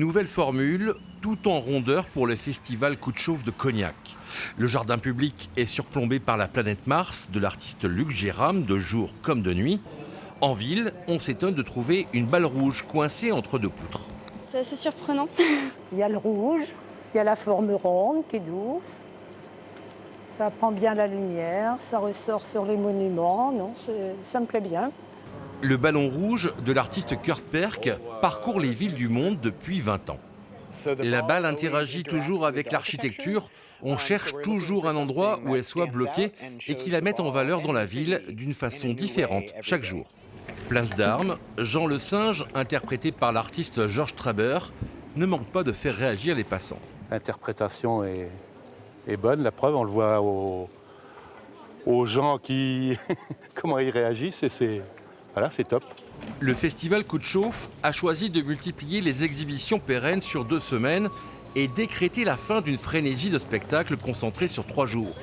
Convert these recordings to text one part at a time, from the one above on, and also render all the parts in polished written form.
Nouvelle formule, tout en rondeur pour le festival Coup de chauffe de Cognac. Le jardin public est surplombé par la planète Mars de l'artiste Luc Gérame, de jour comme de nuit. En ville, on s'étonne de trouver une balle rouge coincée entre deux poutres. C'est assez surprenant. Il y a le rouge, il y a la forme ronde qui est douce. Ça prend bien la lumière, ça ressort sur les monuments, non, ça me plaît bien. Le ballon rouge de l'artiste Kurt Perk parcourt les villes du monde depuis 20 ans. La balle interagit toujours avec l'architecture. On cherche toujours un endroit où elle soit bloquée et qui la mette en valeur dans la ville d'une façon différente chaque jour. Place d'Armes, Jean le Singe, interprété par l'artiste Georges Traber, ne manque pas de faire réagir les passants. L'interprétation est bonne, la preuve, on le voit aux gens qui comment ils réagissent et c'est top. Le festival Coup de chauffe a choisi de multiplier les exhibitions pérennes sur 2 semaines et décréter la fin d'une frénésie de spectacles concentrés sur 3 jours.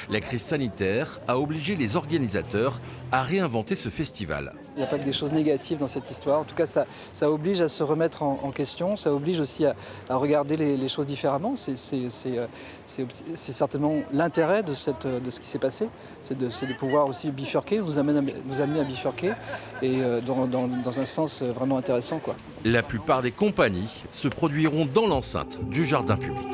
La crise sanitaire a obligé les organisateurs à réinventer ce festival. Il n'y a pas que des choses négatives dans cette histoire. En tout cas, ça oblige à se remettre en question, ça oblige aussi à regarder les choses différemment. C'est certainement l'intérêt de ce qui s'est passé, c'est de pouvoir aussi bifurquer, nous amener à bifurquer, et dans un sens vraiment intéressant, quoi. La plupart des compagnies se produiront dans l'enceinte du jardin public.